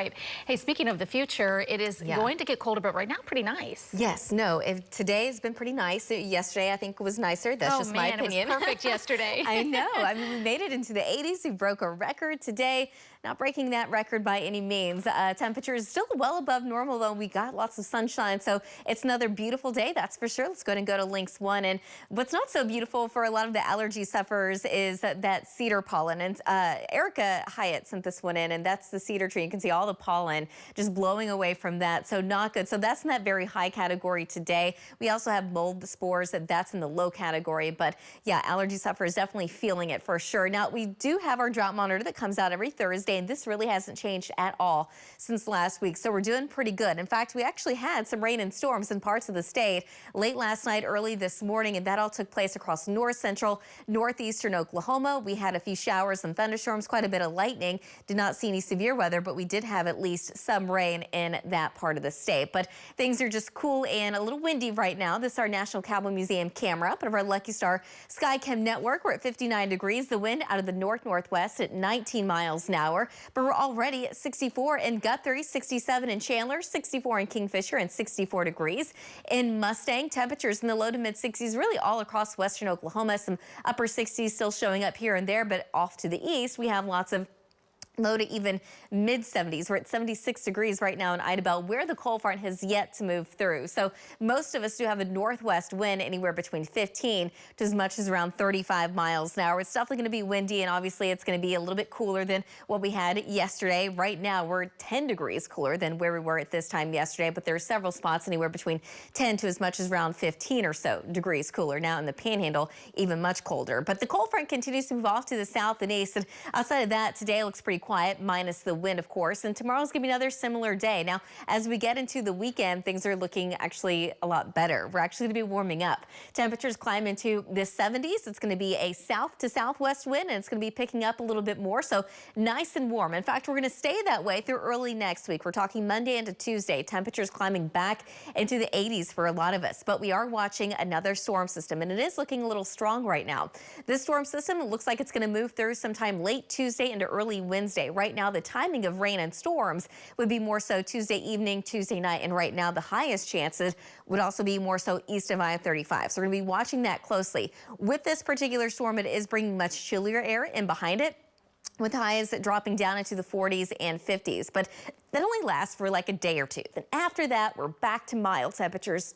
Right. Hey, speaking of the future, it is going to get colder, but right now pretty nice. Yes, no, today has been pretty nice. Yesterday, I think, was nicer. That's just my opinion. It was perfect yesterday. I know. I mean, we made it into the 80s. We broke a record today. Not breaking that record by any means. Temperature is still well above normal, though. We got lots of sunshine, so it's another beautiful day, that's for sure. Let's go ahead and go to Links 1. And what's not so beautiful for a lot of the allergy sufferers is that cedar pollen. And Erica Hyatt sent this one in, and that's the cedar tree. You can see all the pollen just blowing away from that, so not good. So that's in that very high category today. We also have mold spores, that's in the low category. But yeah, allergy sufferers definitely feeling it for sure. Now, we do have our drought monitor that comes out every Thursday, and this really hasn't changed at all since last week. So we're doing pretty good. In fact, we actually had some rain and storms in parts of the state late last night, early this morning, and that all took place across north central, northeastern Oklahoma. We had a few showers and thunderstorms, quite a bit of lightning. Did not see any severe weather, but we did have at least some rain in that part of the state. But things are just cool and a little windy right now. This is our National Cowboy Museum camera up of our Lucky Star Skycam network. We're at 59 degrees. The wind out of the north-northwest at 19 miles an hour. But we're already at 64 in Guthrie, 67 in Chandler, 64 in Kingfisher, and 64 degrees in Mustang. Temperatures in the low to mid 60s really all across western Oklahoma. Some upper 60s still showing up here and there, but off to the east we have lots of low to even mid 70s. We're at 76 degrees right now in Idabel, where the cold front has yet to move through. So most of us do have a northwest wind anywhere between 15 to as much as around 35 miles an hour. It's definitely going to be windy, and obviously it's going to be a little bit cooler than what we had yesterday. Right now we're 10 degrees cooler than where we were at this time yesterday, but there are several spots anywhere between 10 to as much as around 15 or so degrees cooler. Now in the Panhandle, even much colder. But the cold front continues to move off to the south and east, and outside of that, today looks pretty quiet, minus the wind, of course, and tomorrow's gonna be another similar day. Now, as we get into the weekend, things are looking actually a lot better. We're actually gonna be warming up. Temperatures climb into the 70s. It's gonna be a south to southwest wind, and it's gonna be picking up a little bit more, so nice and warm. In fact, we're gonna stay that way through early next week. We're talking Monday into Tuesday. Temperatures climbing back into the 80s for a lot of us, but we are watching another storm system, and it is looking a little strong right now. This storm system looks like it's gonna move through sometime late Tuesday into early Wednesday. Right now, the timing of rain and storms would be more so Tuesday evening, Tuesday night, and right now the highest chances would also be more so east of I-35. So we're going to be watching that closely. With this particular storm, it is bringing much chillier air in behind it, with highs dropping down into the 40s and 50s. But that only lasts for like a day or two. Then after that, we're back to mild temperatures.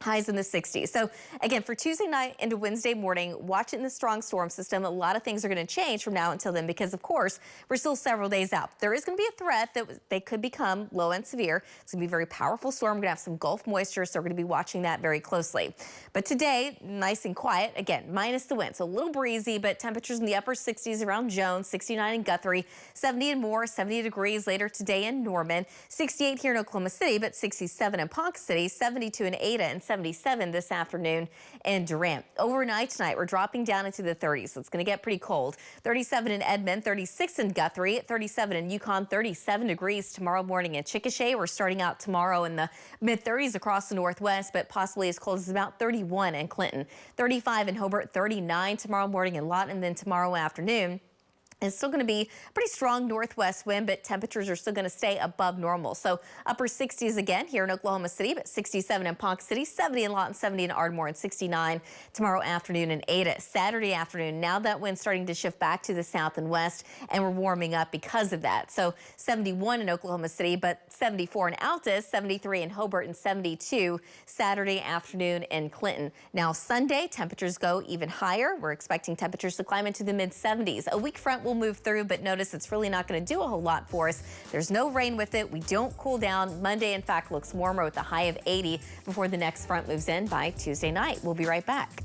Highs in the 60s. So again, for Tuesday night into Wednesday morning, watch it in the strong storm system. A lot of things are going to change from now until then because, of course, we're still several days out. There is going to be a threat that they could become low and severe. It's going to be a very powerful storm. We're going to have some Gulf moisture, so we're going to be watching that very closely. But today, nice and quiet. Again, minus the wind, so a little breezy, but temperatures in the upper 60s around Jones, 69 in Guthrie, 70 and more, 70 degrees later today in Norman, 68 here in Oklahoma City, but 67 in Ponca City, 72 in Ada, and 77 this afternoon in Durant. Overnight tonight, we're dropping down into the 30s, so it's going to get pretty cold. 37 in Edmond, 36 in Guthrie, 37 in Yukon, 37 degrees tomorrow morning in Chickasha. We're starting out tomorrow in the mid-30s across the northwest, but possibly as cold as about 31 in Clinton. 35 in Hobart, 39 tomorrow morning in Lawton, and then tomorrow afternoon. It's still going to be a pretty strong northwest wind, but temperatures are still going to stay above normal. So upper 60s again here in Oklahoma City, but 67 in Ponca City, 70 in Lawton, 70 in Ardmore, and 69 tomorrow afternoon in Ada. Saturday afternoon, now that wind's starting to shift back to the south and west, and we're warming up because of that. So 71 in Oklahoma City, but 74 in Altus, 73 in Hobart, and 72 Saturday afternoon in Clinton. Now Sunday, temperatures go even higher. We're expecting temperatures to climb into the mid-70s. A weak front will move through, but notice it's really not going to do a whole lot for us. There's no rain with it. We don't cool down. Monday, in fact, looks warmer with a high of 80 before the next front moves in by Tuesday night. We'll be right back.